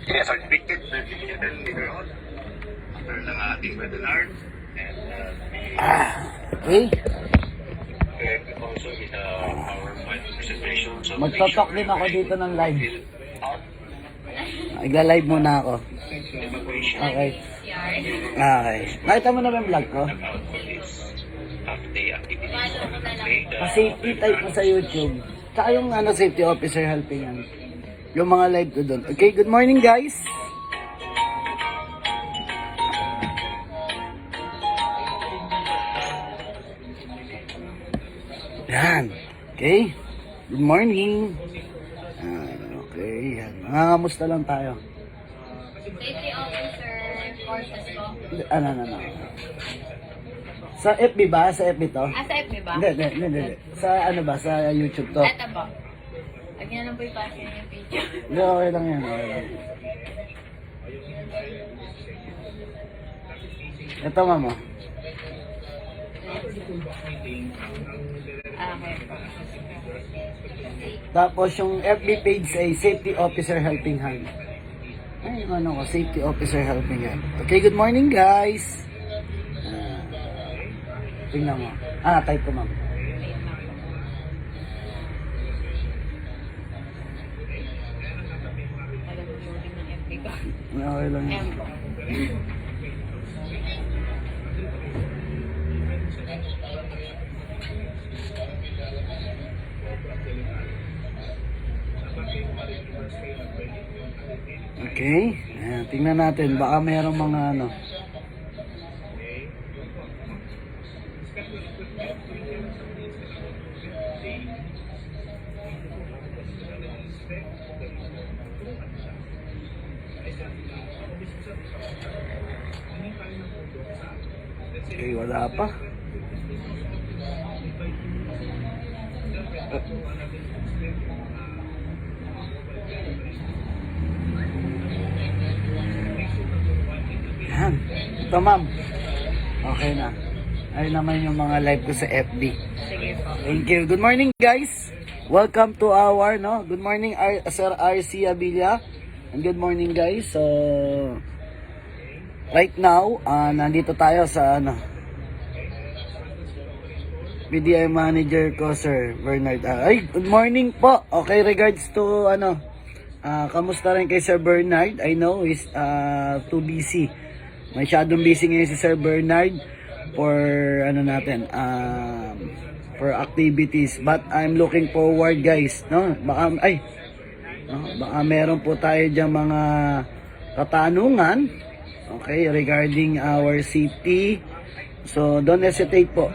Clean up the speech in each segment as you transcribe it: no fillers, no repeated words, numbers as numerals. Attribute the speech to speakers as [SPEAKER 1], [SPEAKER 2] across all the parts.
[SPEAKER 1] Yes, our picture later on after ng ating webinar. And
[SPEAKER 2] Okay.
[SPEAKER 1] also with our final presentation. So
[SPEAKER 2] Magtotalk din ako dito ng live. Nagla-live muna ako. Okay. Okay. Nakita mo na ba yung vlog ko? Pa-safety type mo sa YouTube. Tsaka yung safety officer helping yan. Yung mga live ko doon. Okay, good morning guys. Yan. Okay. Good morning. Okay. Yan. Nangangamusta lang tayo.
[SPEAKER 3] Safety officer courses ko.
[SPEAKER 2] Ano. Sa FB ba? Sa FB to?
[SPEAKER 3] Sa FB ba?
[SPEAKER 2] Hindi. Sa ano ba? Sa YouTube to?
[SPEAKER 3] Ito ba? Lagyan na lang po ipasin yung picture.
[SPEAKER 2] Hindi, okay lang yan. Okay lang. Ito, mama.
[SPEAKER 3] Okay.
[SPEAKER 2] Tapos yung FB page ay Safety Officer Helping Hand. Ay, yung Safety Officer Helping Hand. Okay, good morning guys. Tingnan mo. Type ko, ma'am.
[SPEAKER 3] Nag-loading ng FB ko.
[SPEAKER 2] Okay lang yan.
[SPEAKER 3] M po.
[SPEAKER 2] Okay. Ayan, tingnan natin. Baka mayroong mga Okay, wala pa. Yan. Ito, ma'am. Okay na. Ay naman yung mga live ko sa FB.
[SPEAKER 3] Sige po.
[SPEAKER 2] Thank you. Good morning, guys. Welcome to our, Good morning, Sir RC Abilia. And good morning, guys. So, right now, nandito tayo sa, BDI manager ko, Sir Bernard. Ay, good morning po. Okay, regards to, kamusta rin kay Sir Bernard? I know he's too busy. Masyadong busy ngayon si Sir Bernard for for activities, but I'm looking forward, guys, baka meron po tayo diyan mga katanungan, okay, regarding our safety. So don't hesitate po,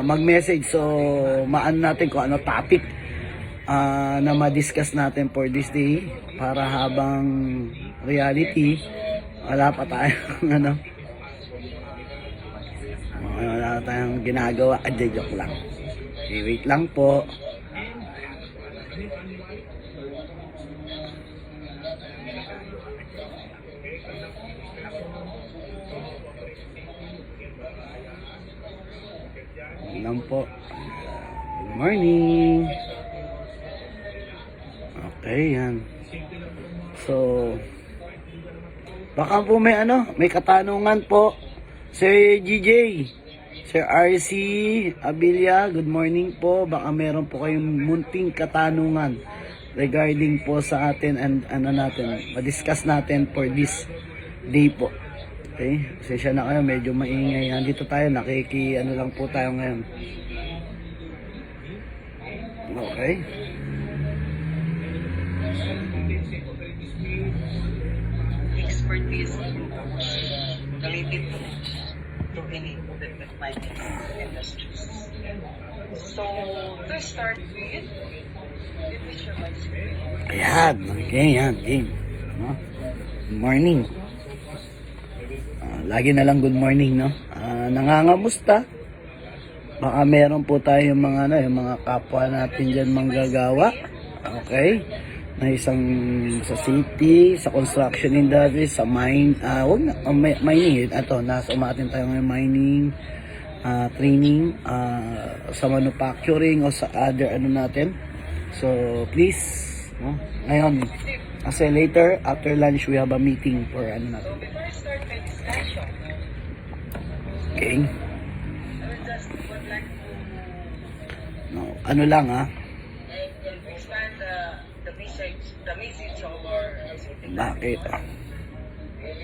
[SPEAKER 2] mag-message, so maan natin kung ano topic na ma-discuss natin for this day, para habang reality wala pa tayong wala tayong ginagawa. Joke lang. Okay, wait lang po. Wait lang po. Good morning. Okay, yan. So, baka po may katanungan po. Sir GJ, Sir RC Abilia, good morning po. Baka meron po kayong munting katanungan regarding po sa atin and ma-discuss natin for this day po. Okay, pasensya na kayo, medyo maingay. Dito tayo, lang po tayo ngayon. Okay.
[SPEAKER 4] Expertise related to any equipment mining industries. So, to start with, division by screen.
[SPEAKER 2] Ayan, okay, yan, game. Good morning. Lagi na lang good morning, nangangamusta. Baka meron po tayo yung mga kapwa natin dyan manggagawa. Okay. Na isang sa city, sa construction industry, sa mining, nasa umatin tayo ngayon, mining, training, sa manufacturing o sa other natin. So please, ngayon Kasi later, after lunch, we have a meeting for ano natin.
[SPEAKER 4] So before I start my discussion,
[SPEAKER 2] Okay?
[SPEAKER 4] I would just would like to
[SPEAKER 2] No, ano lang
[SPEAKER 4] expand the message of our city
[SPEAKER 2] Bakit?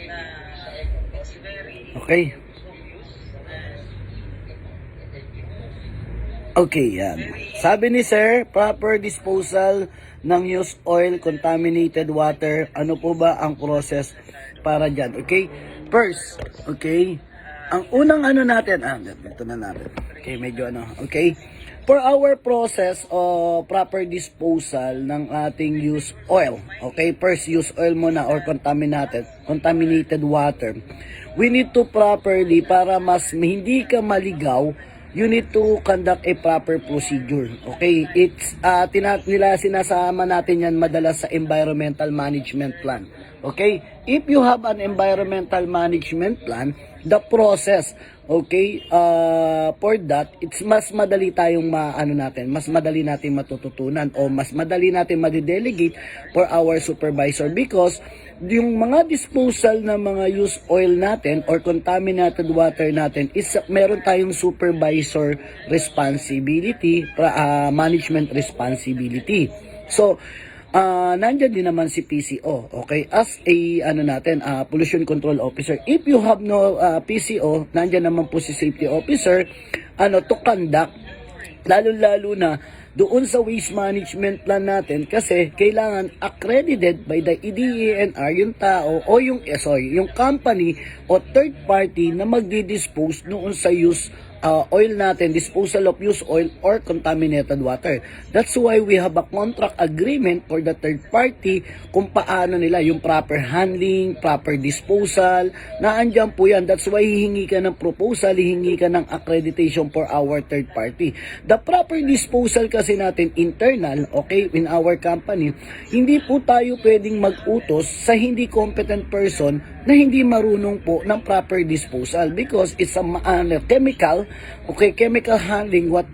[SPEAKER 4] na it's very
[SPEAKER 2] Okay.
[SPEAKER 4] obvious and
[SPEAKER 2] Okay, yan. Sabi ni Sir, proper disposal ng used oil, contaminated water. Ano po ba ang process para dyan? Okay? First, okay? Ang unang ano natin, dito na natin. Okay, medyo ano, okay? For our process of proper disposal ng ating used oil, okay? First, used oil muna or contaminated water. We need to properly, para mas hindi ka maligaw, you need to conduct a proper procedure. Okay? It's sinasama natin yan madalas sa environmental management plan. Okay? If you have an environmental management plan, the process, okay, for that, it's mas madali tayong mas madali natin matututunan o mas madali natin ma-delegate for our supervisor because yung mga disposal ng mga used oil natin or contaminated water natin is meron tayong supervisor responsibility, management responsibility. So, nandyan din naman si PCO, okay, as a pollution control officer. If you have no PCO, nandyan naman po si safety officer to conduct, lalo na doon sa waste management plan natin kasi kailangan accredited by the EDENR yung tao o yung company o third party na magdi-dispose noon sa oil natin, disposal of used oil or contaminated water. That's why we have a contract agreement for the third party kung paano nila yung proper handling, proper disposal, naandyan po yan. That's why hihingi ka ng proposal, hihingi ka ng accreditation for our third party. The proper disposal kasi natin internal, okay, in our company, hindi po tayo pwedeng mag-utos sa hindi competent person na hindi marunong po ng proper disposal because it's a chemical handling what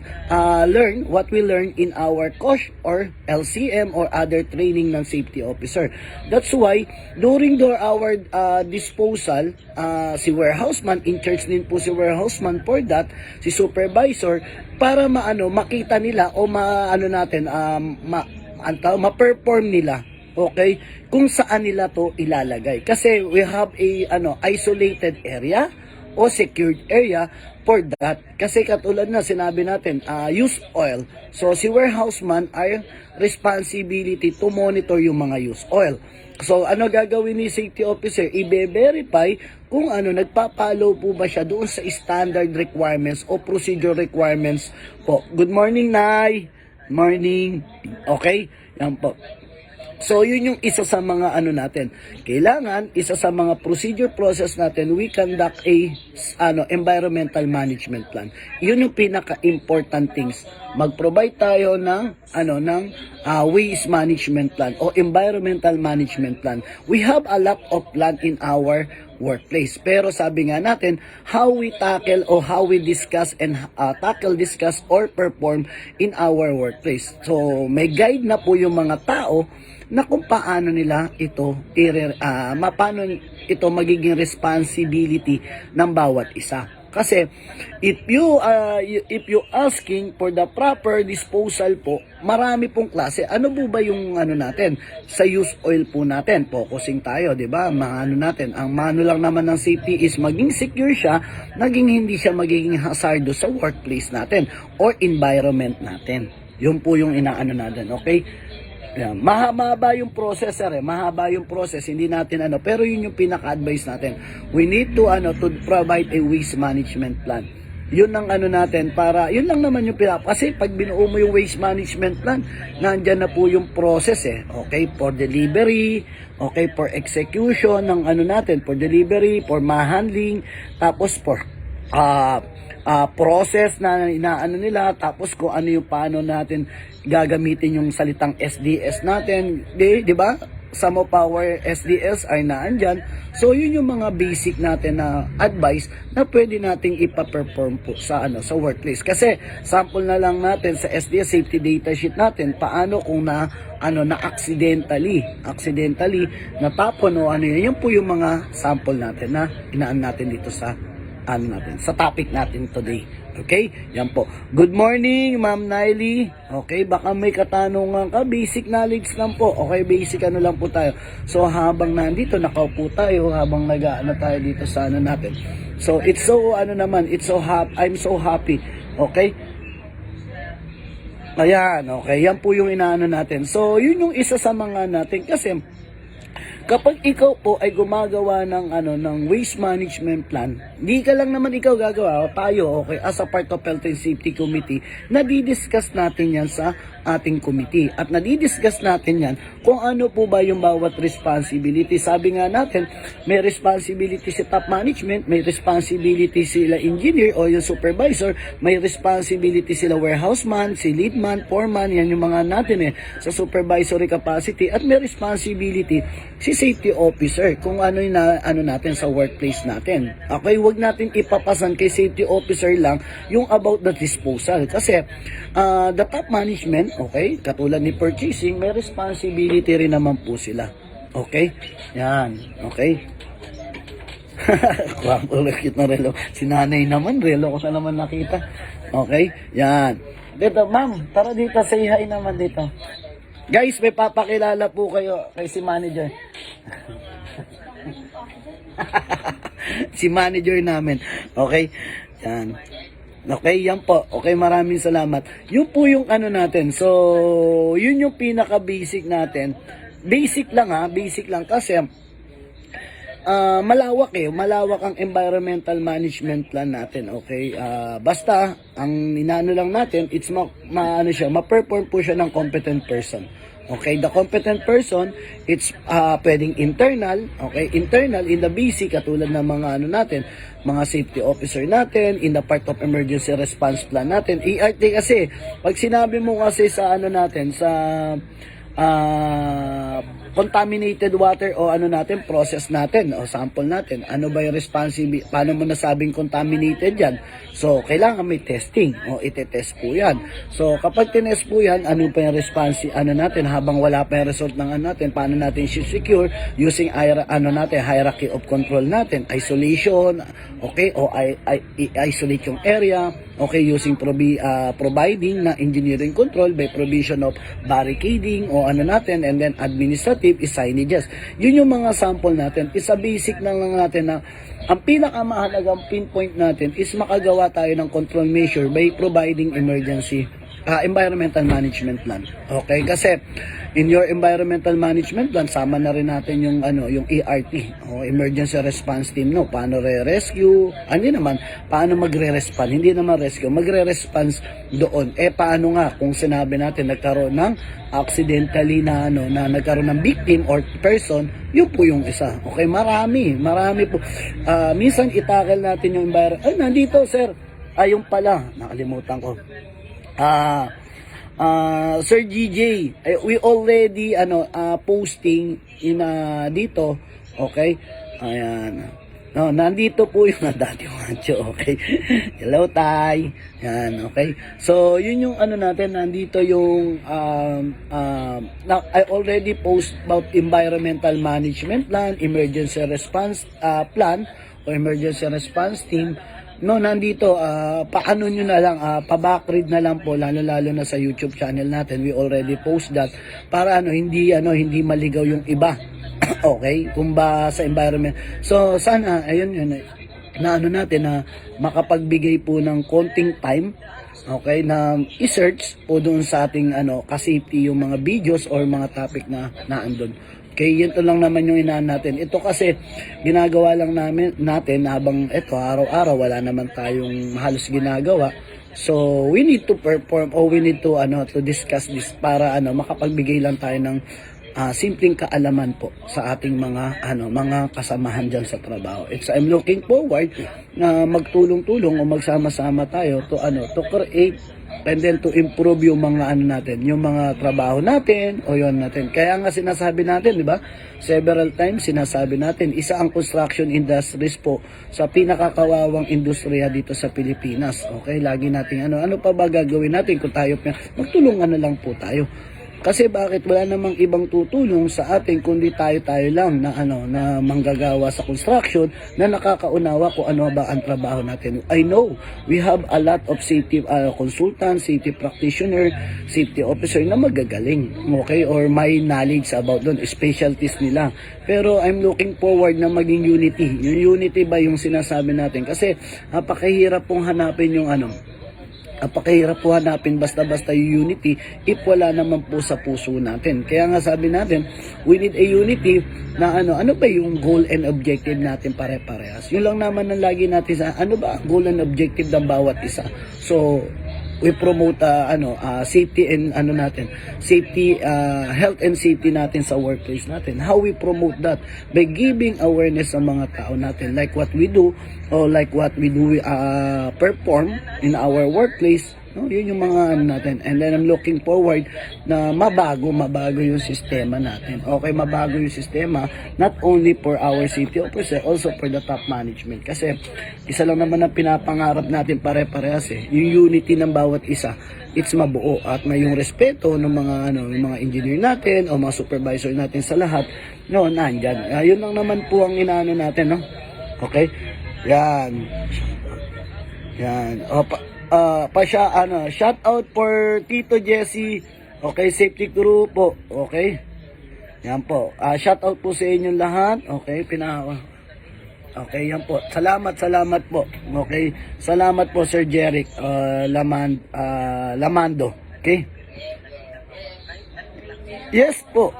[SPEAKER 2] we learn in our COSH or LCM or other training ng safety officer. That's why during our disposal, si warehouseman, in charge din po si warehouseman for that, si supervisor, para makita nila o ma-perform nila, okay, kung saan nila to ilalagay. Kasi we have a isolated area o secured area for that. Kasi katulad na sinabi natin, used oil. So si warehouseman ay responsibility to monitor yung mga used oil. So ano gagawin ni safety officer? I-verify kung nagpa-follow po ba siya doon sa standard requirements o procedure requirements po. Good morning, Nay. Morning. Okay? Yan po. So, yun yung isa sa mga natin. Kailangan, isa sa mga procedure process natin, we conduct a environmental management plan. Yun yung pinaka-important things. Mag-provide tayo ng waste management plan o environmental management plan. We have a lot of plan in our workplace. Pero sabi nga natin, how we tackle or how we discuss and discuss or perform in our workplace. So, may guide na po yung mga tao na kung paano nila ito paano ito magiging responsibility ng bawat isa. Kasi if you asking for the proper disposal po, marami pong klase. Ano po ba yung natin sa used oil po natin? Focusing tayo, 'di ba? Natin, ang lang naman ng safety is maging secure siya, hindi siya magiging hazardous sa workplace natin or environment natin. Yun po yung natin, okay? Yan. Mahaba yung process, mahaba yung process, hindi natin pero yun yung pinaka-advice natin. We need to provide a waste management plan. Yun ang natin para, yun lang naman yung kasi pag binuo mo yung waste management plan, nandyan na po yung process okay, for delivery, okay, for execution ng natin, for delivery, for ma-handling, tapos for process na nila, tapos kung paano natin gagamitin yung salitang SDS natin, di ba? Samo Power SDLs ay naandyan. So yun yung mga basic natin na advice na pwede nating ipa-perform po sa sa workplace. Kasi sample na lang natin sa SDS safety data sheet natin paano kung na accidentally natapon o yun po yung mga sample natin na inaan natin dito sa sa topic natin today. Okay? Yan po. Good morning, Ma'am Naily. Okay, baka may katanungan ka. Basic knowledge lang po. Okay, basic lang po tayo. So, habang nandito, nakaupo tayo, habang tayo dito sa natin. So, it's so, I'm so happy. Okay? Ayan, okay. Yan po yung inaano natin. So, yun yung isa sa mga natin. Kasi, kapag ikaw po ay gumagawa ng waste management plan, hindi ka lang naman ikaw gagawa, tayo, okay, as a part of Health and Safety Committee, nadidiscuss natin yan sa ating committee. At nadidiscuss natin yan kung ano po ba yung bawat responsibility. Sabi nga natin, may responsibility si top management, may responsibility sila engineer o yung supervisor, may responsibility sila warehouse man, si lead man, foreman, yan yung mga natin sa supervisory capacity, at may responsibility si safety officer kung ano yung natin sa workplace natin. Okay, wag natin ipapasan kay safety officer lang yung about the disposal. Kasi the top management, okay, katulad ni purchasing, may responsibility rin naman po sila. Okay? Yan. Okay? Cute na relo. Si nanay naman, relo ko sa naman nakita. Okay? Yan. Dito, ma'am, tara dito, say hi naman dito. Guys, may papakilala po kayo kay si manager. Si manager namin. Okay? Yan. Okay, yan po. Okay, maraming salamat. Yun po yung natin. So, yun yung pinaka-basic natin. Basic lang basic lang kasi malawak malawak ang environmental management plan natin. Okay? Basta ang inaano lang natin, it's ma-perform po siya ng competent person. Okay, the competent person, it's pwedeng internal, okay, internal in the basic katulad ng mga natin, mga safety officer natin, in the part of emergency response plan natin. ERT kasi, pag sinabi mo kasi sa natin, sa contaminated water o natin, process natin o sample natin, ano ba yung responsibility, paano mo nasabing contaminated yan? So, kailangan may testing o itetest po yan. So, kapag tinest po yan, ano pa yung natin, habang wala pa yung result ng natin, paano natin secure using hierarchy of control natin, isolation, okay, o isolate yung area, okay, using providing na engineering control by provision of barricading o natin, and then administrative is signages. Yun yung mga sample natin. Isa basic na lang natin na ang pinakamahalagang pinpoint natin is makagawa tayo ng control measure by providing emergency environmental management plan. Okay, kasi in your environmental management plan, sama na rin natin yung yung ERT o emergency response team, no, paano re-rescue, paano magre-respond, hindi naman rescue, magre-response doon. Paano nga kung sinabi natin nagkaroon ng accidentally na nagkaroon ng victim or person, yun po yung isa. Okay, marami po. Minsan itakal natin yung environment. Ay, nandito sir. Yung pala, nakalimutan ko. Sir GJ, we already posting in dito, okay? Ayan. No, nandito po yung Daddy Wancho, okay? Hello, Tay. Yan, okay? So, yun yung natin, nandito yung I already post about environmental management plan, emergency response plan o emergency response team. No, nandito, paano nyo na lang, pa-backread na lang po, lalo na sa YouTube channel natin. We already post that para hindi maligaw yung iba. Okay? Kung ba sa environment. So, sana, ayun yun, na natin na makapagbigay po ng konting time, okay, na i-search po doon sa ating ka-safety yung mga videos or mga topic na naandun. Okay, yun lang naman yung inaan natin. Ito kasi ginagawa lang natin habang araw-araw wala naman tayong halos ginagawa. So, we need to perform or we need to to discuss this para makapagbigay lang tayo ng simpleng kaalaman po sa ating mga kasamahan diyan sa trabaho. I'm looking forward na magtulong-tulong o magsama-sama tayo to create and then to improve yung mga natin, yung mga trabaho natin o yon natin. Kaya nga sinasabi natin, di ba? Several times sinasabi natin, isa ang construction industries po sa pinakakawawang industriya dito sa Pilipinas. Okay, lagi nating ano pa ba gagawin natin kung tayo magtulungan na lang po tayo. Kasi bakit wala namang ibang tutulong sa atin kundi tayo lang na manggagawa sa construction na nakakaunawa kung ano ba ang trabaho natin. I know we have a lot of safety consultants, safety practitioner, safety officer na magagaling, okay, or may knowledge about doon, specialties nila. Pero I'm looking forward na maging unity. Yung unity ba yung sinasabi natin? Kasi napakahirap pong hanapin yung napakahirap po hanapin basta-basta yung unity if wala naman po sa puso natin. Kaya nga sabi natin, we need a unity na ano ba yung goal and objective natin pare-parehas. Yun lang naman ang lagi natin sa ano ba goal and objective ng bawat isa. So, we promote safety and safety, health and safety natin sa workplace natin. How we promote that? By giving awareness sa mga tao natin, like what we do or like what we do perform in our workplace. No, yun yung mga natin. And then I'm looking forward na mabago yung sistema natin. Okay, mabago yung sistema not only for our city officer, also for the top management. Kasi isa lang naman ang pinapangarap natin pare-parehas yung unity ng bawat isa. It's mabuo at may yung respeto ng yung mga engineer natin o mga supervisor natin sa lahat. No, nandyan. Yun lang naman po ang inaano natin, no? Okay? Yan. Shout out for Tito Jesse. Okay, safety crew po. Okay. Yan po. Shout out po sa inyong lahat. Okay, Okay, yan po. Salamat po. Okay. Salamat po Sir Jeric Lamando. Okay. Yes po.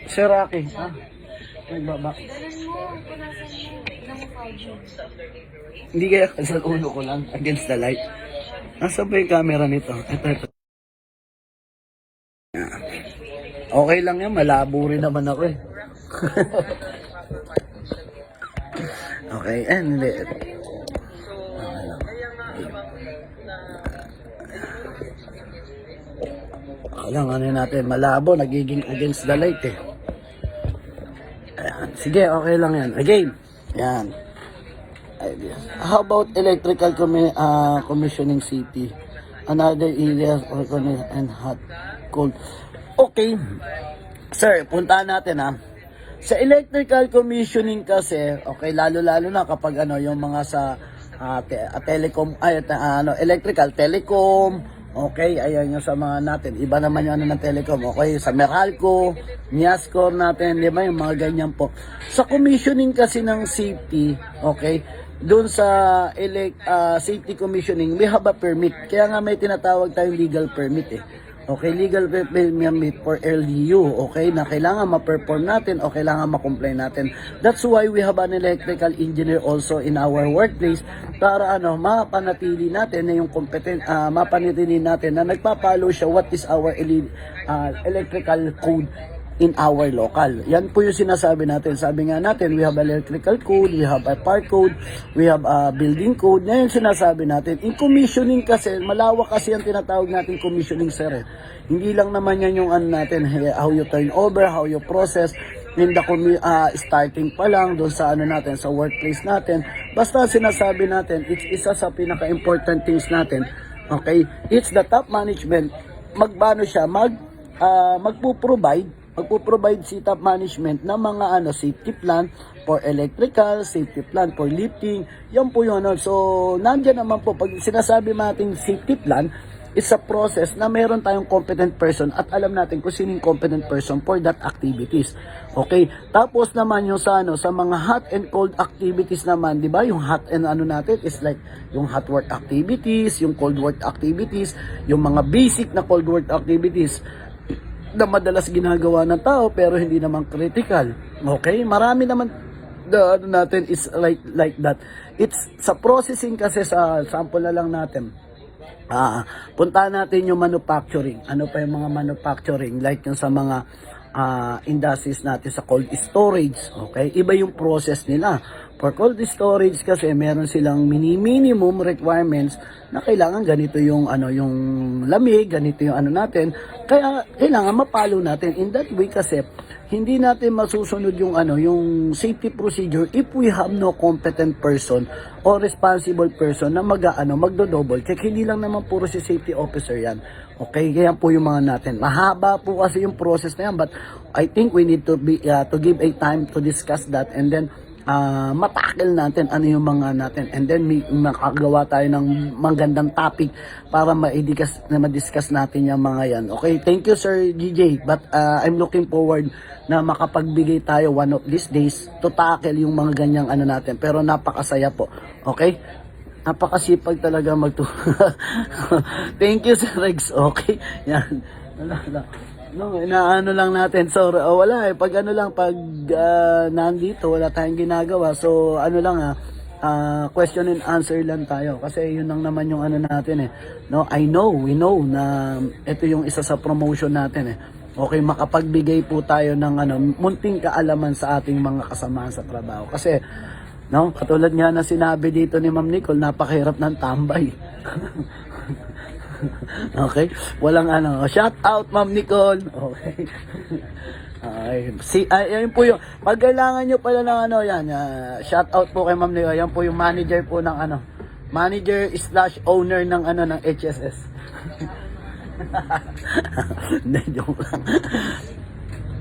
[SPEAKER 2] Sir Rocky. Nagbaba. Hindi kaya sa ulo ko lang against the light. Nasa ba yung camera nito? Ito. Okay lang yan, malabo rin naman ako Okay, and lang natin, malabo, nagiging against the light Ayan. Sige, okay lang yan. Again, yan. How about electrical commissioning city? Another area and hot, cold. Okay. Sir, puntahan natin Sa electrical commissioning kasi, okay, lalo-lalo na kapag yung mga sa telecom, electrical, telecom, okay, ayan yung sa mga natin. Iba naman yung ng telecom, okay, sa Meralco, Miascor natin, di ba, yung mga ganyan po. Sa commissioning kasi ng safety, okay, doon sa safety commissioning, we have a permit. Kaya nga may tinatawag tayong legal permit Okay, legal permit for LDU, okay, na kailangan ma-perform natin o kailangan ma-comply natin. That's why we have an electrical engineer also in our workplace para mapanatili natin na yung mapanatili natin na nagpapalo siya what is our electrical code in our local. Yan po yung sinasabi natin. Sabi nga natin, we have electrical code, we have a part code, we have a building code. Yan yung sinasabi natin. In commissioning kasi, malawak kasi ang tinatawag natin commissioning, sir. Hindi lang naman yan yung natin, how you turn over, how you process, in the starting pa lang doon sa natin, sa workplace natin. Basta sinasabi natin, it's isa sa pinaka-important things natin. Okay? It's the top management. Magpaano siya? Magpo-provide si top management ng mga safety plan for electrical, safety plan for lifting. Yan po yun. So, nandiyan naman po, pag sinasabi natin safety plan, it's a process na meron tayong competent person at alam natin kung sino yung competent person for that activities. Okay? Tapos naman yung sa mga hot and cold activities naman, di ba? Yung hot and natin is like yung hot work activities, yung cold work activities, yung mga basic na cold work activities na madalas ginagawa ng tao pero hindi naman critical. Okay? Marami naman natin is like that. It's sa processing kasi, sa sample na lang natin. Puntahan natin yung manufacturing. Ano pa yung mga manufacturing? Like yung sa mga industries natin sa cold storage. Okay? Iba yung process nila. For cold storage kasi meron silang minimum requirements na kailangan ganito yung yung lamig, ganito yung natin. Kaya kailangan mapalo natin. In that way kasi hindi natin masusunod yung yung safety procedure if we have no competent person or responsible person na magdo-double check. Hindi lang naman puro si safety officer yan. Okay, kaya po yung mga natin. Mahaba po kasi yung process na yan, but I think we need to be to give a time to discuss that, and then matakil natin ano yung mga natin, and then makagawa tayo ng magandang topic para ma-discuss natin yung mga yan. Okay, thank you Sir GJ, but I'm looking forward na makapagbigay tayo one of these days to tackle yung mga ganyang natin, pero napakasaya po. Okay, napakasipag talaga thank you Sir Rex. Okay, yan. No, inaano lang natin. So, wala pag pag nandito, wala tayong ginagawa. So, question and answer lang tayo. Kasi yun lang naman yung natin No, we know na ito yung isa sa promotion natin Okay, makapagbigay po tayo ng munting kaalaman sa ating mga kasamahan sa trabaho. Kasi, no, katulad nga na sinabi dito ni Ma'am Nicole, napakahirap ng tambay. Okay? Walang shout out Ma'am Nicole. Okay. Ayun po yung pag kailangan nyo pala ng yan, shout out po kay Ma'am Nicole. Yan po yung manager po ng manager / owner ng ng HSS. Hindi, joke lang.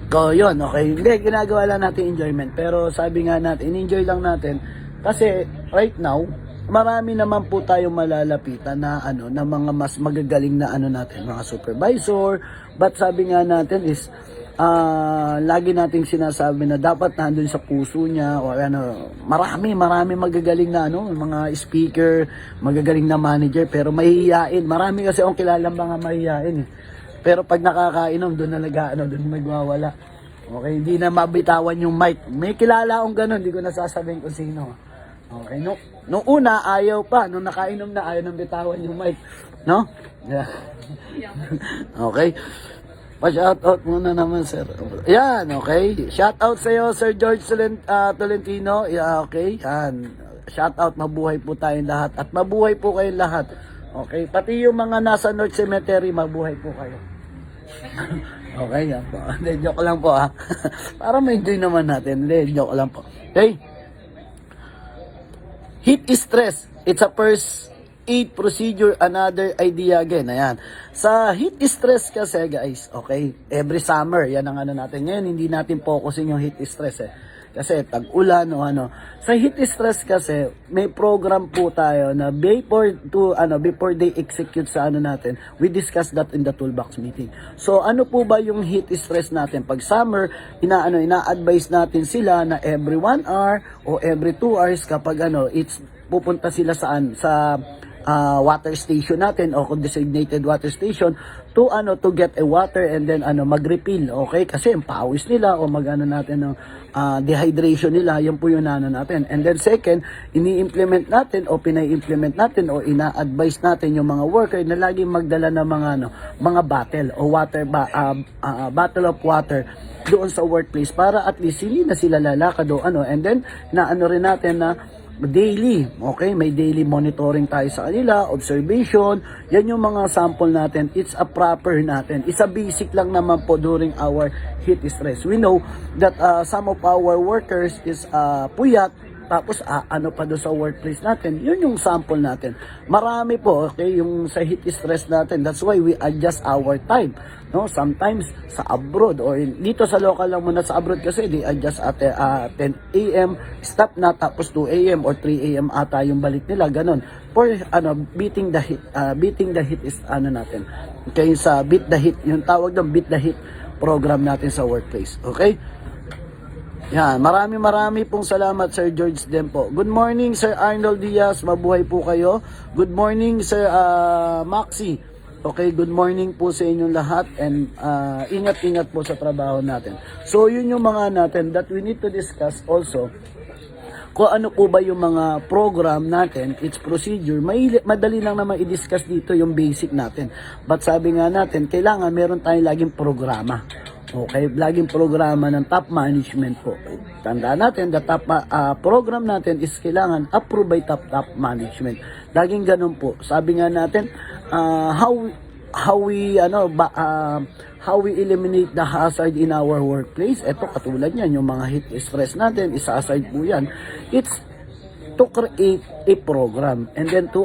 [SPEAKER 2] So, yun, okay. Hindi, ginagawa lang natin enjoyment. Pero sabi nga natin, enjoy lang natin. Kasi, right now, marami naman po tayong malalapitan na na mga mas magagaling na natin, mga supervisor. But sabi nga natin is lagi nating sinasabi na dapat nandun sa puso niya o marami magagaling na mga speaker, magagaling na manager, pero mahihiyain. Marami kasi akong kilalang mga mahihiyain Pero pag nakakainom doon na doon nagwawala. Okay, hindi na mabitawan yung mic. May kilala akong ganun, hindi ko nasasabihin kung sino. Okay, nung una, ayaw pa. Nung nakainom na, ayaw nang bitawan yung mic. No? Yeah. Okay. Pa-shoutout muna naman, sir. Yan, okay. Shoutout sa'yo, Sir George Tolentino. Yeah, okay. Yan. Shoutout, mabuhay po tayong lahat. At mabuhay po kayong lahat. Okay. Pati yung mga nasa North Cemetery, mabuhay po kayo. Okay, yan po. Hindi, joke lang po Para ma-enjoy naman natin. Hindi, joke lang po. Okay. Heat stress. It's a first aid procedure, another idea again. Ayan. Sa heat stress kasi guys, okay, every summer, yan ang natin. Ngayon, hindi natin focusin yung heat stress Kasi tag-ulan o Sa heat stress kasi, may program po tayo na before they execute sa natin, we discuss that in the toolbox meeting. So ano po ba yung heat stress natin? Pag summer, ina-advise natin sila na every 1 hour o every 2 hours kapag it's pupunta sila saan? Sa water station natin o designated water station to get a water and then mag-refill, okay? Kasi ang pawis nila o natin ng dehydration nila, yan po yung natin. And then second, ini-implement natin o pinai-implement natin o ina-advise natin yung mga worker na laging magdala ng mga bottle o water bottle of water doon sa workplace para at least hindi na sila lalakad o and then rin natin na daily, okay? May daily monitoring tayo sa kanila, observation, yan yung mga sample natin. It's a proper natin. It's a basic lang naman po during our heat stress. We know that some of our workers is puyat, tapos pa doon sa workplace natin, yun yung sample natin. Marami po, okay, yung sa heat stress natin. That's why we adjust our time. No, sometimes sa abroad or dito sa local lang muna, sa abroad kasi they adjust at 10 AM stop na, tapos 2 AM or 3 AM ata yung balik nila, ganun. For beating the heat is natin. Okay, sa beat the heat, yung tawag doon beat the heat program natin sa workplace. Okay? Yan, marami pong salamat Sir George din po. Good morning Sir Arnold Diaz, mabuhay po kayo. Good morning Sir Maxi. Okay, good morning po sa inyong lahat, and ingat-ingat po sa trabaho natin. So yun yung mga natin that we need to discuss also. Kung ano po ba yung mga program natin, its procedure, madali lang naman i-discuss dito yung basic natin. But sabi nga natin, kailangan meron tayong laging programa. Okay, laging programa ng top management po. Tandaan natin, the top program natin is kailangan approved by top management. Laging ganun po. Sabi nga natin, how we eliminate the hazard in our workplace. Ito katulad niyan, yung mga heat stress natin, isa-aside po yan. It's to create a program and then to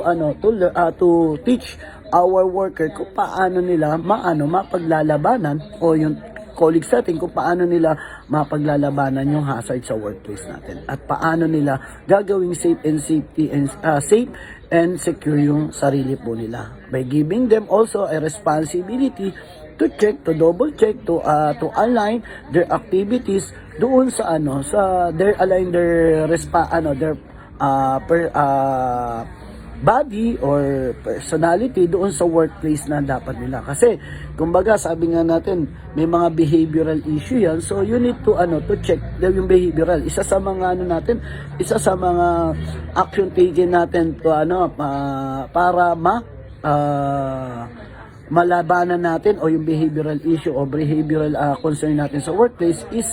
[SPEAKER 2] teach our worker kung paano nila mapaglalabanan o yung colleagues natin kung paano nila mapaglalabanan yung hazard sa workplace natin at paano nila gagawing safe and secure yung sarili po nila by giving them also a responsibility to check, to double check, to align their activities doon sa their body or personality doon sa workplace na dapat nila. Kasi, kumbaga, sabi nga natin, may mga behavioral issue yan. So, you need to check yung behavioral. Isa sa mga action taken natin to para malabanan natin o yung behavioral issue o behavioral concern natin sa workplace is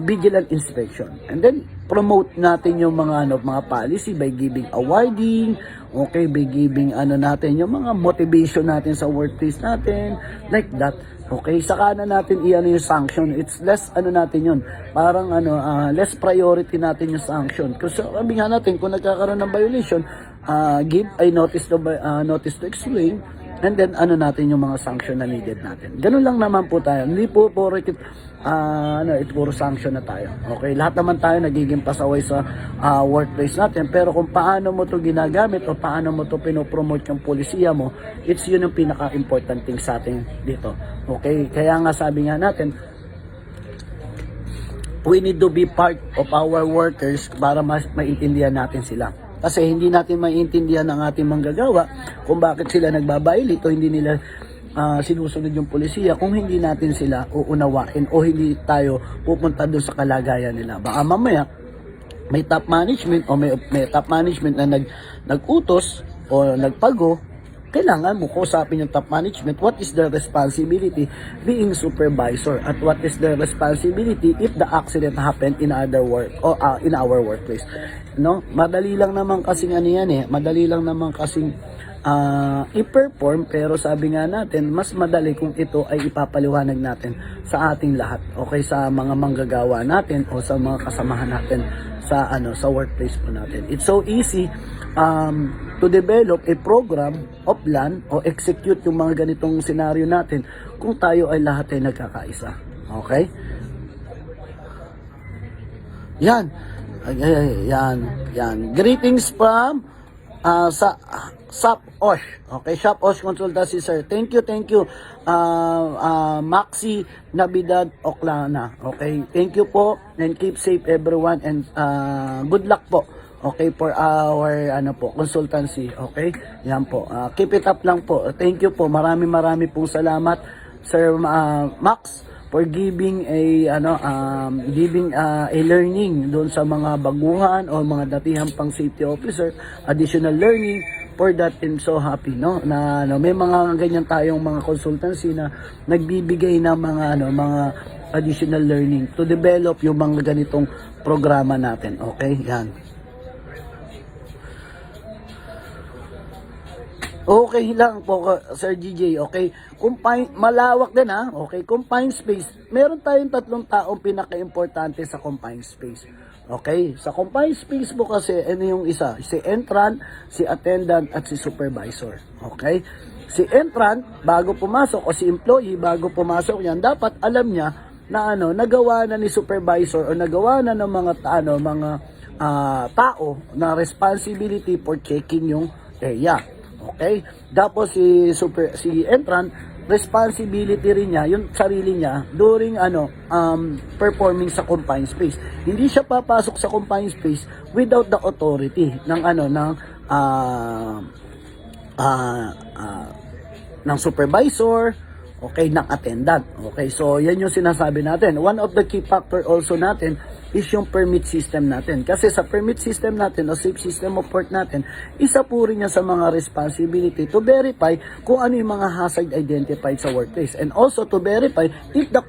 [SPEAKER 2] vigilant inspection. And then promote natin yung mga policy by giving awarding, okay, by giving natin yung mga motivation natin sa workplace natin, like that. Okay, saka na natin yung sanction. It's less natin yun. Parang less priority natin yung sanction. Kasi sabi nga natin kung nagkakaroon ng violation, give a notice to explain. And then, natin yung mga sanction na needed natin. Ganun lang naman po tayo. Hindi po puro sanction na tayo. Okay, lahat naman tayo nagiging pasaway sa workplace natin. Pero kung paano mo to ginagamit o paano mo to pinopromote yung polisiya mo, it's yun yung pinaka-important thing sa atin dito. Okay, kaya nga sabi nga natin, we need to be part of our workers para maintindihan natin sila. Kasi hindi natin maiintindihan ng ating manggagawa kung bakit sila nagbabaylit o hindi nila sinusunod yung polisiya kung hindi natin sila uunawain o hindi tayo pupunta doon sa kalagayan nila. Baka mamaya may top management o may top management na nag-utos o nagpago, kailangan mo kausapin yung top management what is the responsibility being supervisor at what is the responsibility if the accident happened in other work or in our workplace. No, madali lang naman kasing madali lang naman kasing i-perform, pero sabi nga natin mas madali kung ito ay ipapaliwanag natin sa ating lahat, okay, sa mga manggagawa natin o sa mga kasamahan natin sa workplace po natin. It's so easy to develop a program o plan o execute yung mga ganitong senaryo natin kung tayo ay lahat ay nagkakaisa. Okay? Yan. Greetings from Shop Osh. Okay, Shop Osh Consultancy, sir. Thank you. Maxi Navidad Oklana. Okay, thank you po and keep safe everyone and good luck po. Okay, for our consultancy. Okay, yan po. Keep it up lang po. Thank you po. Marami pong salamat, Sir Max, for giving a learning doon sa mga baguhan o mga datihang pang safety officer, additional learning. For that, I'm so happy, no, na may mga ganyan tayong mga consultancy na nagbibigay ng mga additional learning to develop yung mga ganitong programa natin. Okay, yan. Okay lang po, Sir GJ, okay? Malawak din okay? Confined space. Meron tayong 3 taong pinaka-importante sa confined space. Okay? Sa confined space po kasi, yung isa? Si entrant, si attendant, at si supervisor. Okay? Si entrant, bago pumasok, o si employee, bago pumasok yan, dapat alam niya na nagawa na ni supervisor o nagawa na ng mga tao na responsibility for checking yung area. Okay? Tapos si entrant, responsibility rin niya, yung sarili niya during performing sa confined space. Hindi siya papasok sa confined space without the authority ng ng supervisor, okay, ng attendant. Okay, so yan yung sinasabi natin. One of the key factor also natin is yung permit system natin. Kasi sa permit system natin o safe system of work natin, isa po rin yan sa mga responsibility to verify kung ano yung mga hazard identified sa workplace. And also to verify if the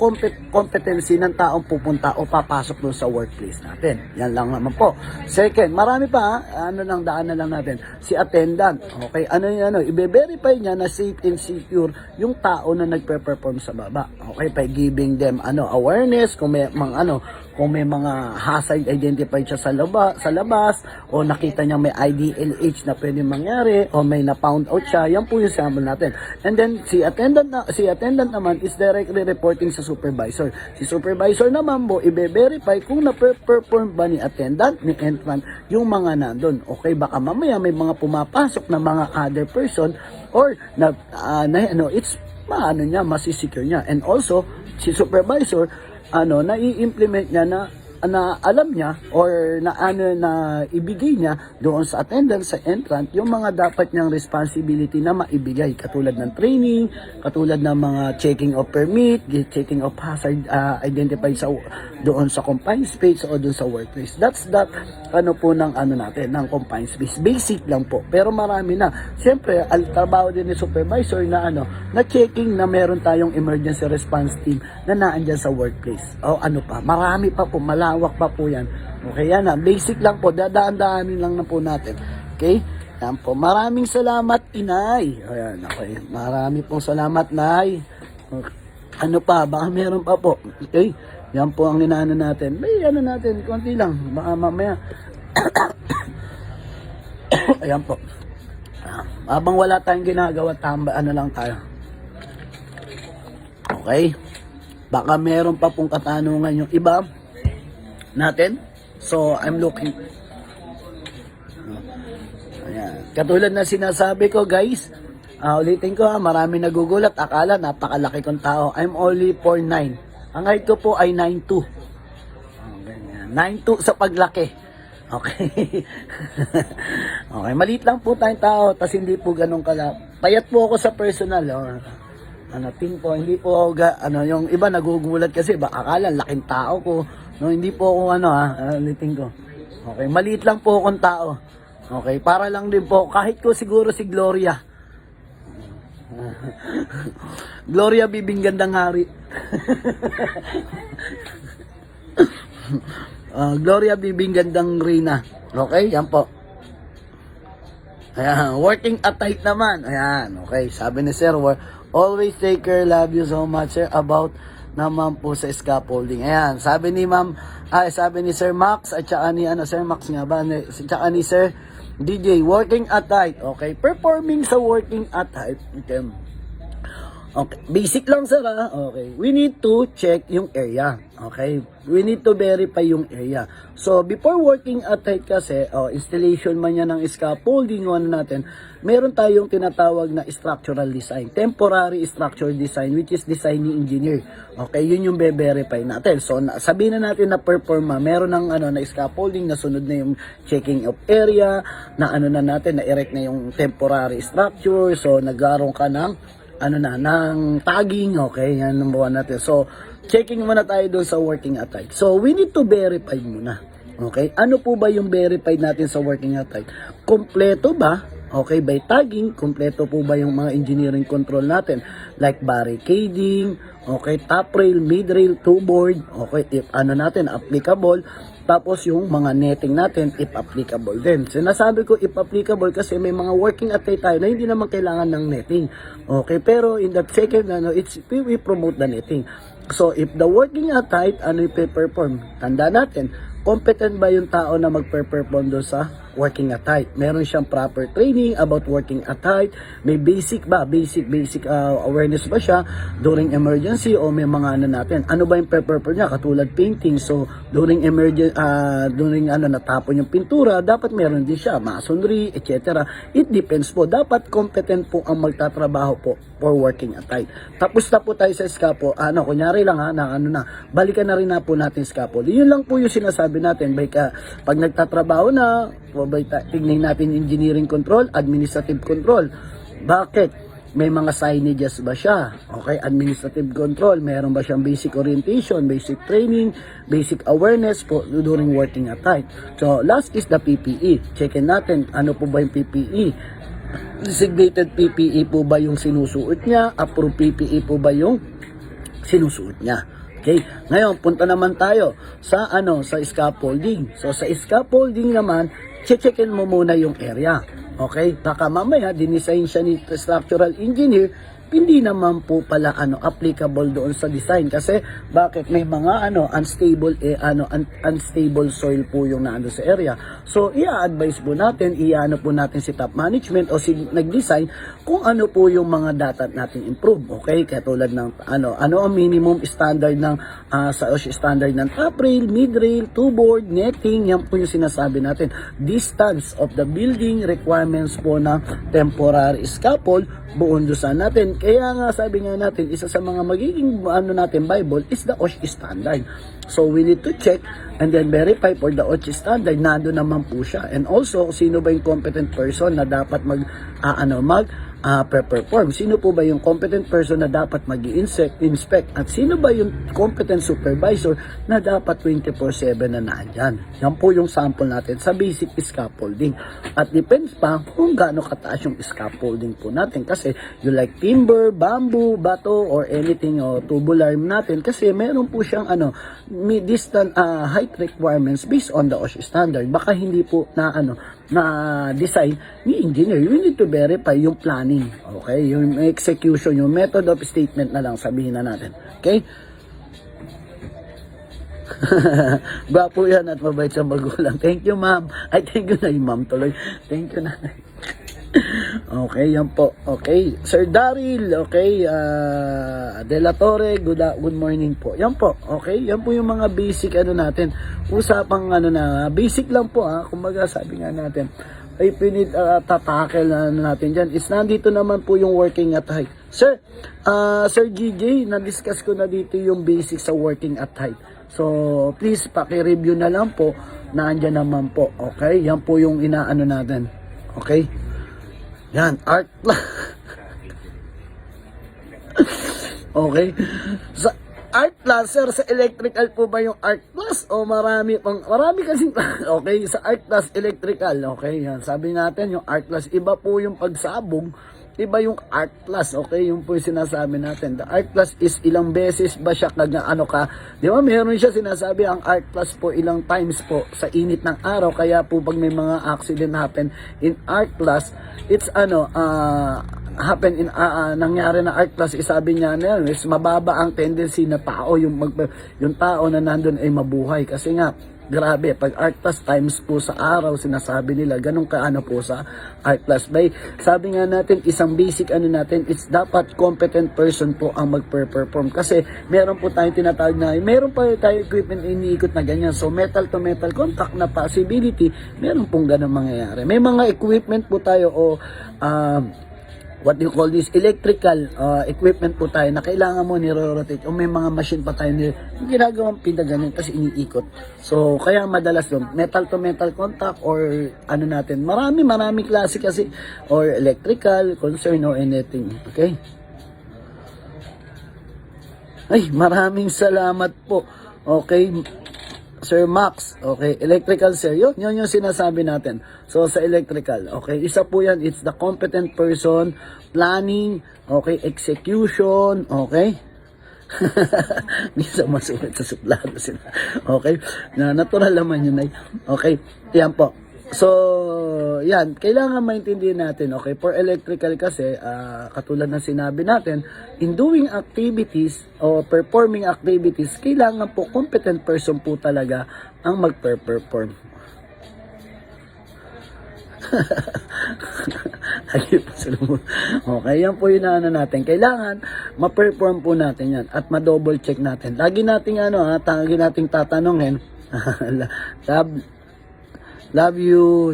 [SPEAKER 2] competency ng taong pupunta o papasok doon sa workplace natin. Yan lang naman po. Second, marami pa, daan na lang natin. Si attendant, okay, i-verify niya na safe and secure yung tao na nagpe-perform sa baba. Okay, by giving them awareness kung may mga hazard identified siya sa labas o nakita niya may IDLH na pwede mangyari o may na-found out siya, yan po yung sample natin. And then si attendant naman is directly reporting sa supervisor. Si supervisor naman po i-verify kung na-perform ba ni attendant, ni entrant yung mga nandun. Okay, baka mamaya may mga pumapasok na mga other person or it's masisecure niya. And also si supervisor nai-implement niya na alam niya or na ibigay niya doon sa attendant, sa entrant, yung mga dapat niyang responsibility na maibigay, katulad ng training, katulad ng mga checking of permit, checking of hazard identified doon sa confined space o doon sa workplace. That's that ng confined space. Basic lang po, pero marami na. Siyempre, trabaho din ni supervisor na checking na meron tayong emergency response team na naandyan sa workplace. O marami pa po, malawak pa po yan. Okay, yan basic lang po, dadaan-daanin lang na po natin. Okay, yan po. Maraming salamat, Inay. Ayan, okay. Marami pong salamat, Nay. Baka meron pa po. Okay, yan po ang inaano natin. May natin, konti lang. Baka mamaya. Ayan po. Habang wala tayong ginagawa, lang tayo. Okay. Baka meron pa pong katanungan yung iba natin. So, I'm looking. Ayan. Katulad na sinasabi ko, guys. Ulitin ko marami nagugulat. Akala napakalaki kong tao. I'm only 4'9". Ang height ko po ay 9'2". 9'2" sa paglaki. Okay. Okay, maliit lang po tayong tao, tas hindi po ganun payat po ako sa personal or ting po, hindi po ako yung iba nagugulat kasi akala laking tao ko. No, hindi po ako ulitin ko. Okay, maliit lang po akong tao. Okay, para lang din po kahit ko siguro si Gloria. Gloria Bibing Gandang Hari. Gloria Bibing Gandang Rina. Okay, yan po. Ayan, working at tight naman. Ayan, okay. Sabi ni Sir, always take care, love you so much, Sir, about naman po sa scaffolding. Ayan, sabi ni Sir Max, at saka ni Sir Max nga ba, at saka ni Sir DJ, working at tight. Okay, performing sa working at tight. Okay, basic lang sir Okay, we need to check yung area. Okay, we need to verify yung area. So, before working at height kasi, installation man yan ng scaffolding, natin, meron tayong tinatawag na structural design, temporary structure design, which is design ni engineer. Okay, yun yung be-verify natin. So, sabihin na natin na performa, meron ng na scaffolding, nasunod na yung checking of area, na natin, na erect na yung temporary structure. So, nagkaroon ka ng ng tagging, okay, yan number 1 natin. So, checking muna tayo doon sa working at height. So, we need to verify muna. Okay, ano po ba yung verified natin sa working at height? Kompleto ba? Okay, by tagging, kompleto po ba yung mga engineering control natin? Like barricading, okay, top rail, mid rail, two board, okay, if applicable. Tapos yung mga netting natin, if applicable din. Sinasabi ko if applicable kasi may mga working at tayo na hindi naman kailangan ng netting. Okay, pero in that second, we promote the netting. So, if the working at height, i-perform? Tanda natin, competent ba yung tao na mag-perform doon sa working at height? Meron siyang proper training about working at height? May basic ba? Basic awareness ba siya during emergency o may mga natin? Ano ba yung perform niya? Katulad painting. So, during emergency, natapon yung pintura, dapat meron din siya. Masonry, etc. It depends po. Dapat competent po ang magtatrabaho po for working at height. Tapos na po tayo sa scaffold. Kunyari lang balikan na rin na po natin scaffold. Yun lang po yung sinasabi natin. Pag nagtatrabaho na, tignan natin engineering control, administrative control. Bakit? may mga signages ba siya? Okay, administrative control, meron ba siyang basic orientation, basic training, basic awareness po during working at height. So, last is the PPE. Checkin natin, ano po ba yung PPE? Designated PPE po ba yung sinusuot niya? Approved PPE po ba yung sinusuot niya? Okay, ngayon punta naman tayo sa sa scaffolding. So sa scaffolding naman, checkin mo muna yung area. Okay, baka mamaya dinesign siya ni structural engineer, hindi naman po pala applicable doon sa design kasi bakit may mga unstable unstable soil po yung naano sa area. So i-advise po natin, po natin si top management o si nag-design kung ano po yung mga dapat natin improve. Okay, katulad ng ano ang minimum standard ng sa OSHA standard ng top rail, mid rail, two board, netting, yan po yung sinasabi natin. Distance of the building, requirements po ng temporary scaffold, buundusan natin. Kaya nga sabi nga natin, isa sa mga magiging natin Bible is the OSHA standard. So we need to check and then verify for the OSHA standard, nando naman po siya. And also, sino ba yung competent person na dapat perform? Sino po ba yung competent person na dapat mag-inspect? At sino ba yung competent supervisor na dapat 24/7 na nandyan? Yan po yung sample natin sa basic scaffolding. At depends pa kung gaano kataas yung scaffolding po natin. Kasi you like timber, bamboo, bato, or anything o tubular natin. Kasi meron po siyang distance height requirements based on the OSHA standard. Baka hindi po na design ni engineer. You need to verify yung planning. Okay? Yung execution, yung method of statement na lang sabihin na natin. Okay? Gwapo yan at mabait sa magulang. Thank you, ma'am. Ay, thank you na yung ma'am tuloy. Thank you, nanay. Okay, yan po. Okay, Sir Daryl, okay, De La Torre, good morning po. Yan po, okay, yan po yung mga basic natin. Usapang na, basic lang po kumbaga sabi nga natin, ay pinid tatakel na natin dyan. Is nandito naman po yung working at height. Sir, Sir GJ, na-discuss ko na dito yung basic sa working at height. So, please, paki-review na lang po, naandyan naman po, okay? Yan po yung inaano natin, okay? Yan, art okay. Sa art plus, sir, sa electrical po ba yung art plus? O marami kasi, okay, sa art plus electrical, okay, yan. Sabi natin, yung art plus, iba po yung pagsabog, iba yung art plus, okay, yung po yung sinasabi natin. The art plus is ilang beses ba siya di ba, meron siya sinasabi, ang art plus po ilang times po sa init ng araw, kaya po pag may mga accident happen in art plus, it's nangyari na art plus, isabi niya na is mababa ang tendency na tao, yung tao na nandun ay mabuhay, kasi nga grabe, pag art plus times po sa araw, sinasabi nila, ganun po sa art plus. Sabi nga natin, isang basic natin, it's dapat competent person po ang mag-perform. Kasi meron po tayong tinatawag na, meron pa tayong equipment iniikot na ganyan. So metal to metal contact na possibility, meron pong ganun mangyayari. May mga equipment po tayo what do you call this, electrical equipment po tayo na kailangan mo ni-rotate o may mga machine pa tayo ginagawang pinaganin kasi iniikot. So kaya madalas doon metal to metal contact or natin, marami klase kasi, or electrical concern or anything. Okay, ay maraming salamat po. Okay, Sir Max, okay, electrical sir, yun yung sinasabi natin. So sa electrical, okay, isa po yan, it's the competent person, planning, okay, execution, okay. Minsan masulit sa suplado sila. Okay, na natural naman yun ay. Okay, yan po. So, yan, kailangan maintindihan natin, okay, for electrical kasi, katulad ng sinabi natin, in doing activities o performing activities, kailangan po competent person po talaga ang mag-perform. Okay, yan po yung natin. Kailangan ma-perform po natin yan at ma-double check natin. Lagi nating lagi nating tatanungin, love you,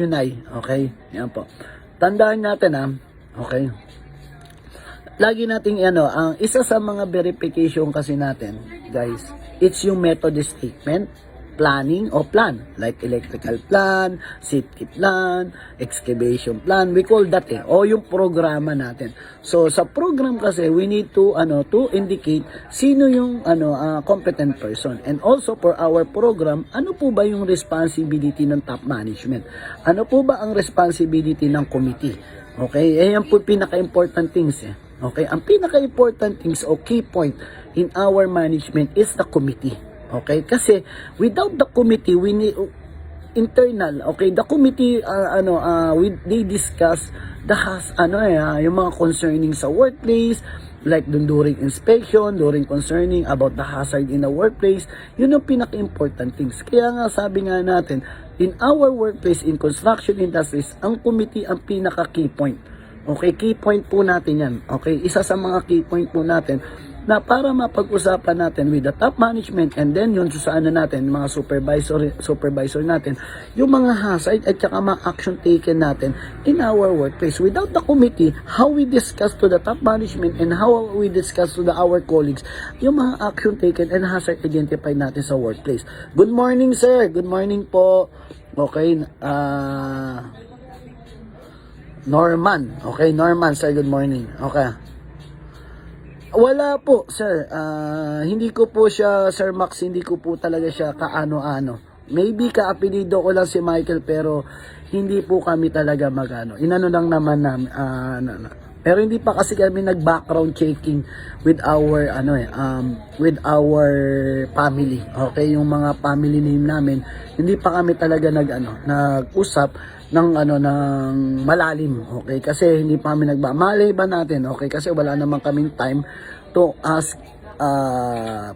[SPEAKER 2] Nay. Okay? Yan po. Tandaan natin okay? Lagi nating ang isa sa mga verification kasi natin, guys, it's yung method statement. planning o plan, like electrical plan, safety plan, excavation plan, we call that o yung programa natin. So sa program kasi we need to indicate sino yung competent person, and also for our program, ano po ba yung responsibility ng top management, ano po ba ang responsibility ng committee. Okay, yan po pinaka-important things Okay, ang pinaka-important things o key point in our management is the committee. Okay, kasi without the committee, we need internal. Okay, the committee they discuss yung mga concerning sa workplace, like during inspection, during concerning about the hazard in the workplace. Yun ang pinaka-important things. Kaya nga sabi nga natin, in our workplace, in construction industries, ang committee ang pinaka-key point. Okay, key point po natin yan. Okay, isa sa mga key point po natin na para mapag-usapan natin with the top management, and then yun sa natin, mga supervisor natin, yung mga hazard at saka mga action taken natin in our workplace. Without the committee, how we discuss to the top management and how we discuss to our colleagues, yung mga action taken and hazard identified natin sa workplace. Good morning, sir. Good morning po. Okay, Norman. Okay, Norman, sir, good morning. Okay. Wala po, sir. Hindi ko po siya, Sir Max, hindi ko po talaga siya kaano-ano. Maybe kaapelido ko lang si Michael, pero hindi po kami talaga magano. Inano lang naman namin, pero hindi pa kasi kami nag-background checking with our with our family. Okay, yung mga family name namin, hindi pa kami talaga nag-usap ng malalim. Okay, kasi hindi pa kami malay ba natin. Okay, kasi wala naman kaming time to ask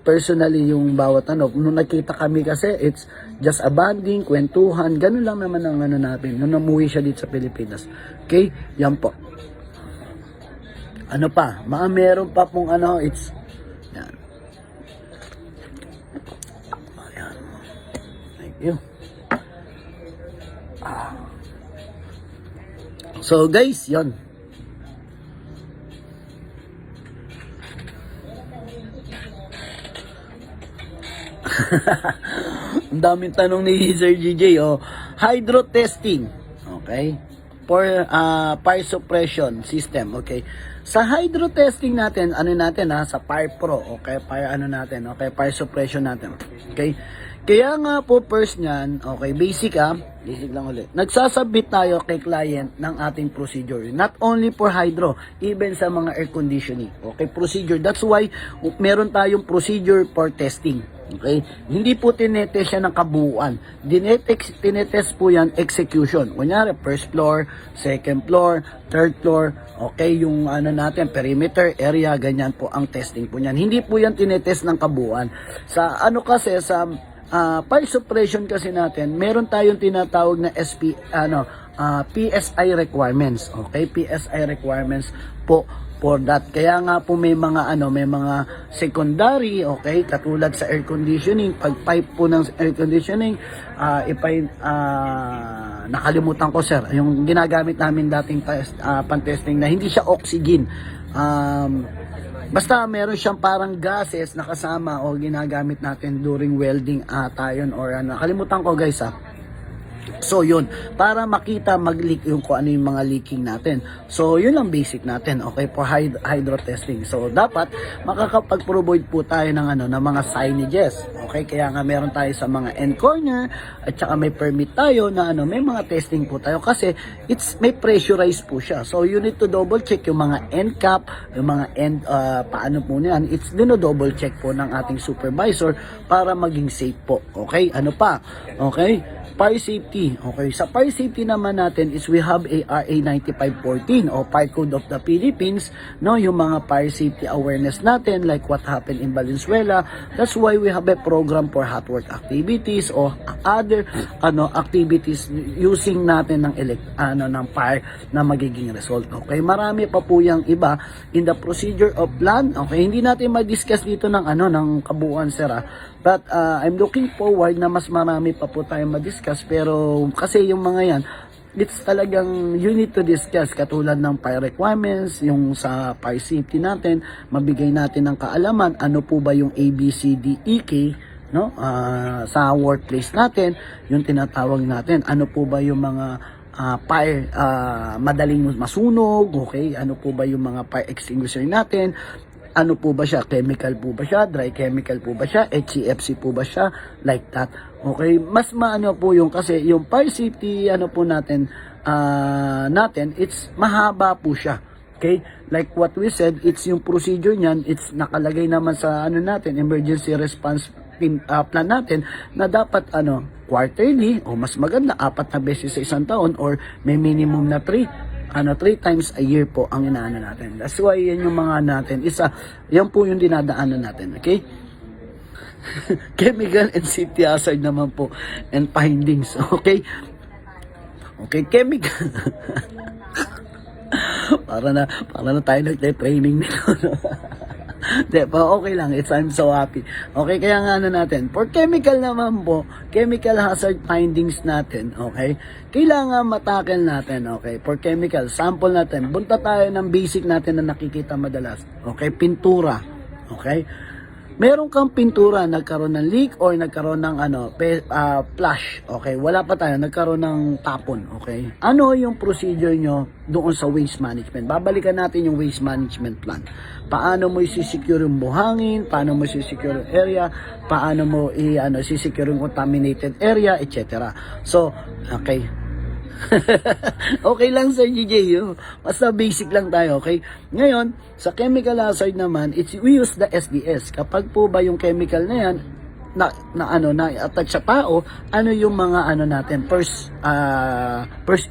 [SPEAKER 2] personally yung bawat nung nakita kami, kasi it's just a bonding, kwentuhan, ganun lang naman ang natin nung namuwi siya dito sa Pilipinas. Okay, yan po. Ano pa? Meron pa pong it's yan. Ayan. Thank you. So guys, yon. Ang daming tanong ni Sir GJ. Hydro testing. Okay? For fire suppression system. Okay? Sa hydro testing natin, sa Fire Pro, okay? Fire okay? Fire suppression natin. Okay? Kaya nga po first niyan, okay, basic lang ulit. Nagsasubmit tayo kay client ng ating procedure. Not only for hydro, even sa mga air conditioning. Okay, procedure. That's why meron tayong procedure for testing. Okay? Hindi po tinetest siya ng kabuuan. Tinetest po yan execution. Kunyari, first floor, second floor, third floor, okay, yung perimeter, area, ganyan po ang testing po niyan. Hindi po yan tinetest ng kabuuan. Sa sa fire suppression kasi natin, meron tayong tinatawag na PSI requirements. Okay, PSI requirements po for that. Kaya nga po may mga secondary, okay, katulad sa air conditioning, pag pipe po ng air conditioning, nakalimutan ko, sir, yung ginagamit namin dating pan-testing na hindi siya oxygen. Basta meron siyang parang gases na kasama o ginagamit natin during welding tayon or nakalimutan ko, guys. So yun, para makita mag-leak yung kung ano yung mga leaking natin. So yun lang basic natin, okay, for hydro testing. So dapat makakapag-provide po tayo ng mga signages. Okay, kaya nga meron tayo sa mga end corner at saka may permit tayo na may mga testing po tayo kasi may pressurized po siya. So you need to double check yung mga end cap, yung mga end paano po niyan. It's double check po ng ating supervisor para maging safe po. Okay, ano pa? Okay, fire safety. Okay, sa fire safety naman natin is we have a RA 9514 o Fire Code of the Philippines, no, yung mga fire safety awareness natin like what happened in Valenzuela. That's why we have a program for hot work activities o other activities using natin ng fire na magiging result. Okay, marami pa po yung iba in the procedure of plan. Okay, hindi natin ma-discuss dito ng kabuuan, sir. But I'm looking forward na mas marami pa po tayong ma-discuss, pero kasi yung mga yan, it's talagang you need to discuss katulad ng fire requirements, yung sa fire safety natin, mabigay natin ng kaalaman, ano po ba yung ABCDEK, no? Sa workplace natin, yung tinatawag natin, ano po ba yung mga fire, madaling masunog, okay? Ano po ba yung mga fire extinguisher natin? Ano po ba siya? Chemical po ba siya? Dry chemical po ba siya? HCFC po ba siya? Like that. Okay? Mas maano po yung kasi yung fire safety ano po natin it's mahaba po siya. Okay? Like what we said, it's yung procedure niyan, it's nakalagay naman sa ano natin, emergency response plan natin na dapat quarterly o mas maganda 4 na beses sa isang taon or may minimum na 3 times a year po ang inaano natin. That's why yan yung mga natin. Yan po yung dinadaanan natin. Okay? Chemical and safety hazard naman po and findings. Okay? Okay, chemical. para na tayo nagte-training nito. Okay lang. I'm so happy. Okay, kaya nga natin. For chemical naman po, chemical hazard findings natin, okay? Kailangan matakil natin, okay? For chemical, sample natin. Bunta tayo ng basic natin na nakikita madalas. Okay, pintura. Okay? Meron kang pintura, nagkaroon ng leak or nagkaroon ng flash, okay? Wala pa tayo, nagkaroon ng tapon, okay? Ano yung procedure nyo doon sa waste management? Babalikan natin yung waste management plan. Paano mo i-secure yung buhangin, paano mo i-secure yung area, paano mo i-secure yung contaminated area, etc. So, okay. Okay lang Sir GJ, basta basic lang tayo, okay? Ngayon, sa chemical hazard naman, we use the SDS. Kapag po ba yung chemical na yan na-attach sa tao, ano yung mga natin, first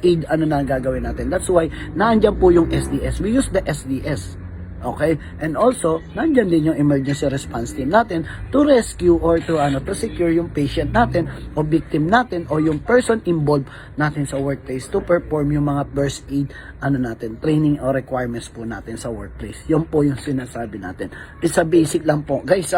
[SPEAKER 2] aid na gagawin natin. That's why nandiyan po yung SDS. We use the SDS. Okay? And also, nandiyan din yung emergency response team natin to rescue or to secure yung patient natin o victim natin o yung person involved natin sa workplace to perform yung mga first aid natin, training or requirements po natin sa workplace. Yun po yung sinasabi natin. It's a basic lang po. Guys,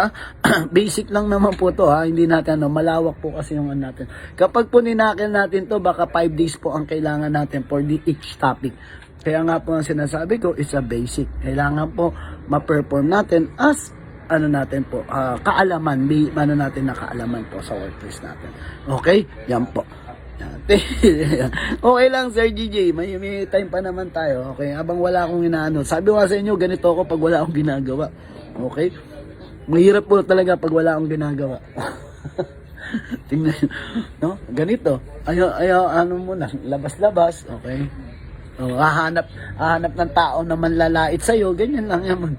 [SPEAKER 2] basic lang naman po to, hindi natin, malawak po kasi yung natin. Kapag po ninakil natin to, baka 5 days po ang kailangan natin for each topic. Kaya nga po ang sinasabi ko, it's a basic. Kailangan po ma-perform natin as natin po, kaalaman, natin na kaalaman po sa workplace natin. Okay? Yan po. Yan. Okay lang Sir GJ, may time pa naman tayo. Okay? Habang wala akong sabi ko sa inyo, ganito ako pag wala akong ginagawa. Okay? Mahirap po talaga pag wala akong ginagawa. Tingnan, no? Ganito. Ayaw, muna, labas-labas. Okay? Hahanap ng tao na manlalait sa'yo, ganyan lang yan.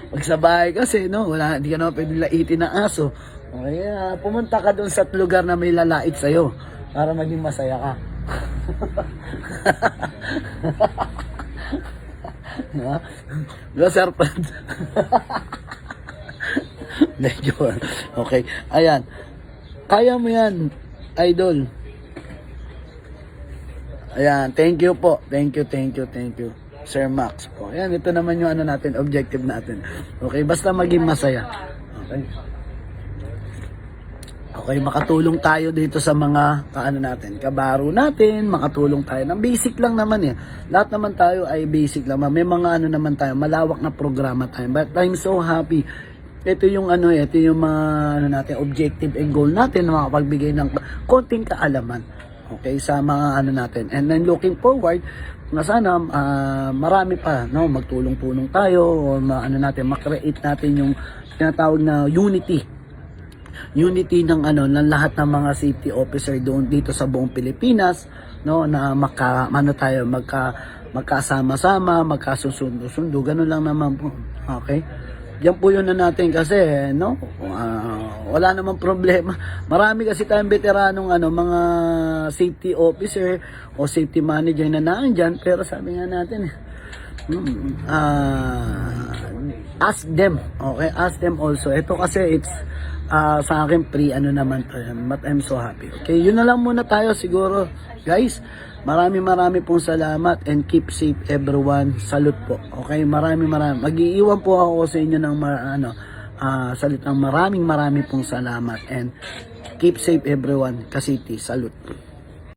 [SPEAKER 2] Pag sa bahay kasi, hindi ka naman pwede laitin ng aso. Okay, pumunta ka doon sa lugar na may lalait sa'yo para maging masaya ka. Serpent. Okay, ayan. Kaya mo yan, idol. Ayan, thank you po. Thank you. Sir Max po. Ayan, ito naman yung natin, objective natin. Okay, basta maging masaya. Okay. Okay, makatulong tayo dito sa mga natin, kabaro natin, makatulong tayo ng basic lang naman Lahat naman tayo ay basic lang. May mga naman tayo, malawak na programa tayo. But I'm so happy. Ito yung ito yung mga natin, objective and goal natin na makapagbigay ng konting kaalaman. Okay, sa mga natin. And then looking forward, na sana marami pa, magtulong-tulong tayo o ma-create natin yung tinatawag na unity ng ng lahat ng mga safety officer doon dito sa buong Pilipinas, na magkasama-sama, magkasusundo-sundo, ganun lang naman po. Okay? Yan po yun natin kasi, wala namang problema. Marami kasi tayong veteranong mga safety officer o safety manager na naandyan, pero sabi nga natin, ask them. Okay, ask them also. Ito kasi it's sa akin naman to, but I'm so happy. Okay, yun na lang muna tayo siguro, guys. Marami pong salamat and keep safe everyone. Salute po. Okay, marami. Mag-iiwan po ako sa inyo ng salitang maraming pong salamat and keep safe everyone. Kasiti, salute.